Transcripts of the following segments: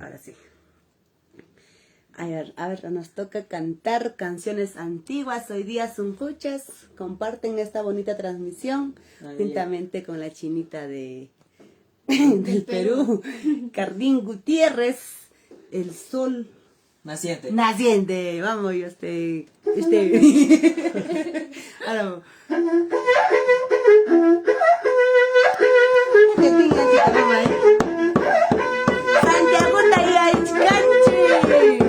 Ahora sí. A ver, nos toca cantar canciones antiguas. Hoy día Sunjuchas comparten esta bonita transmisión juntamente con la chinita del Perú, Carlín Gutiérrez, El Sol Naciente. Vamos, yo Ahora, Santiago Tayachcanchi.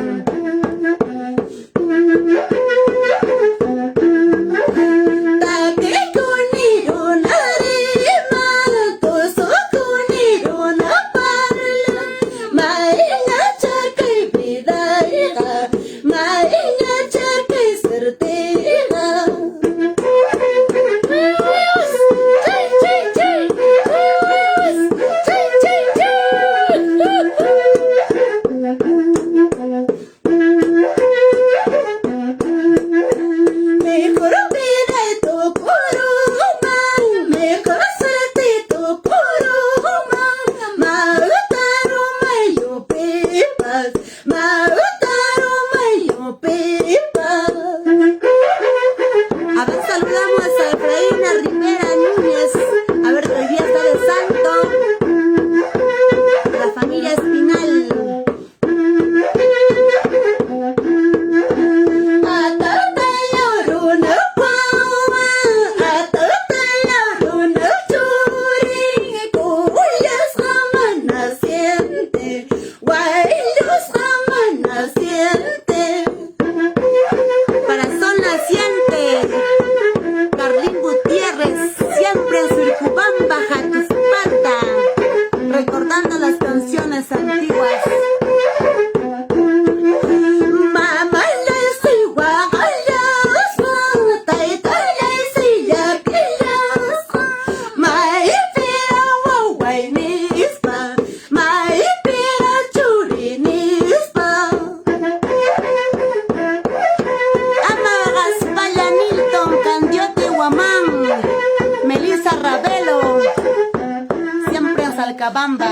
Salcabamba.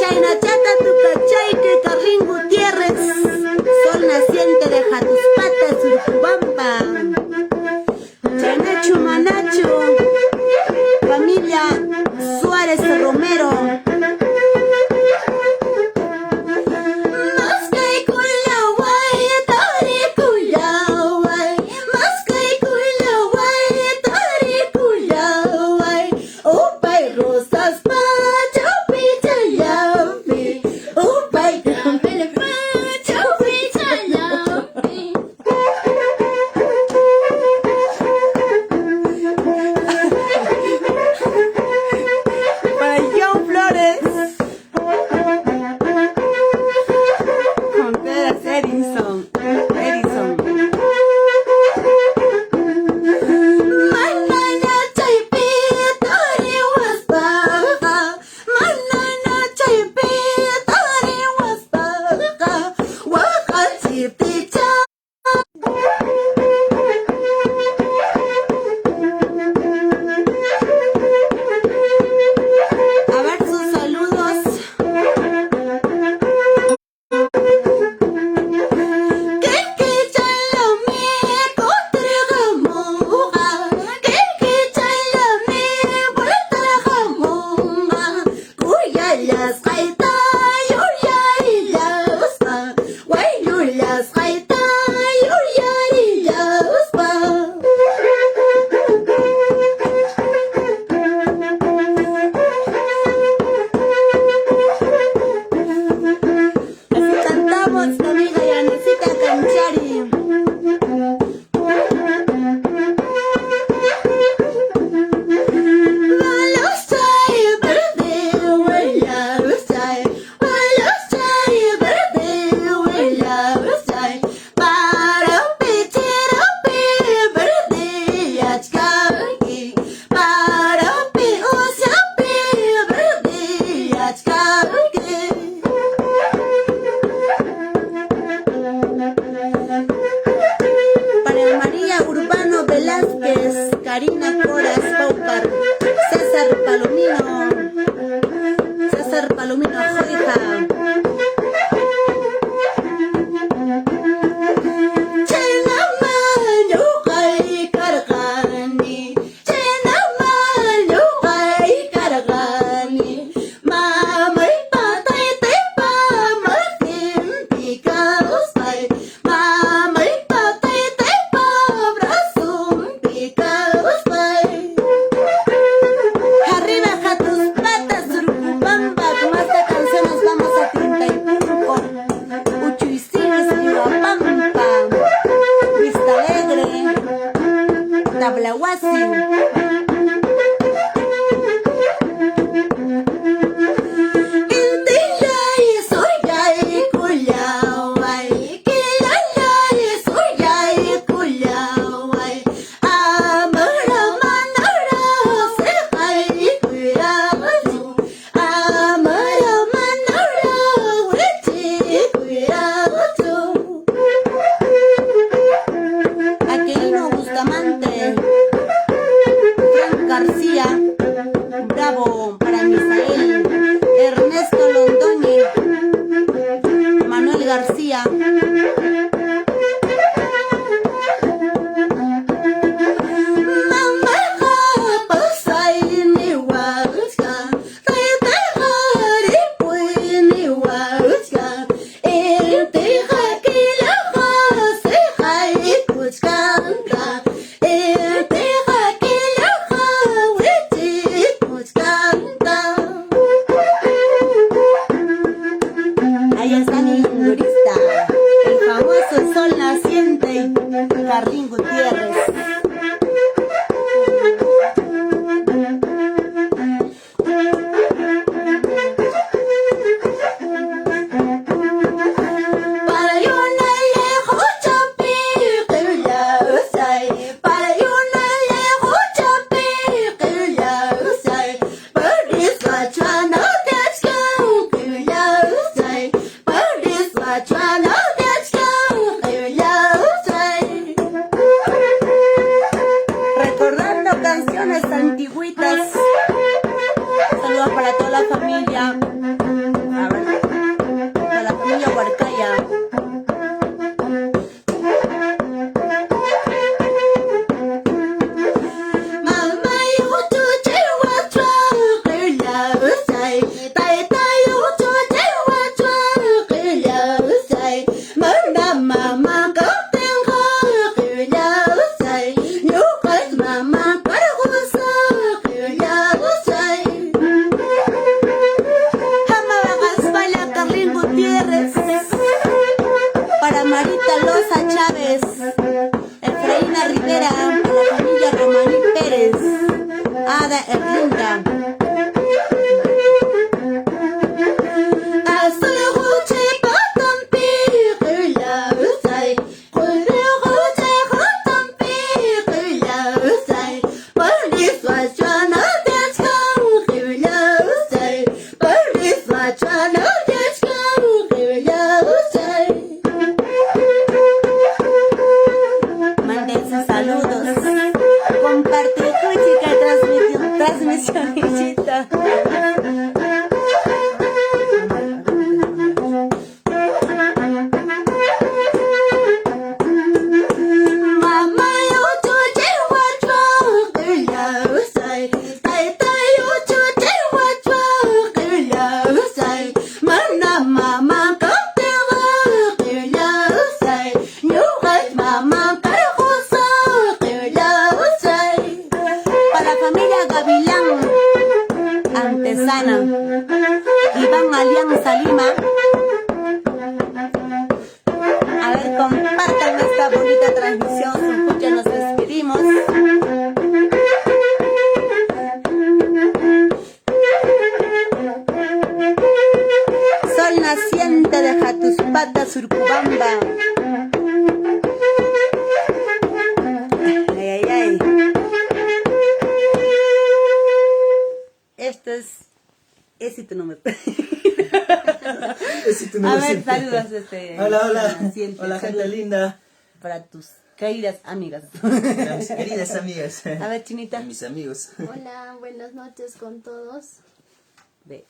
Chayna chata tu cachayte Carlín Gutiérrez. Edison. A ver sus saludos. Así cantamos, amiga Yanesita Canchari. Para María Urbano Velázquez, Karina Coras Paucar, César Palomino Joija. Arriba Jatus Patas, Surcubamba, con esta canción nos vamos a Tintaypurco, Uchuycinas, Riobamba, Vista Alegre, Tablahuasi. Aquilino Bustamante, Frank García, bravo para Misael, Ernesto Londoñi, Manuel García. Ahí está mi humorista, el famoso Sol Naciente, Carlín Gutiérrez. Recordando canciones antigüitas. Saludos para toda la familia. A ver, para la familia Huarcaya. Para Marita Loza Chávez, Efraína Rivera, para la familia Romaní Pérez, Ada Erlinda. Banda Surcubamba. Ay, ay, ay. Esto es éxito número. A ver, saludos. Hola, hola. Hola, Gente linda. Para tus queridas amigas. Para mis queridas amigas. A ver, Chinita. Mis amigos. Hola, buenas noches con todos. Ve.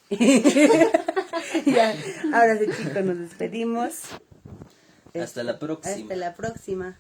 Ya, ahora sí, chicos, nos despedimos. Hasta la próxima. Hasta la próxima.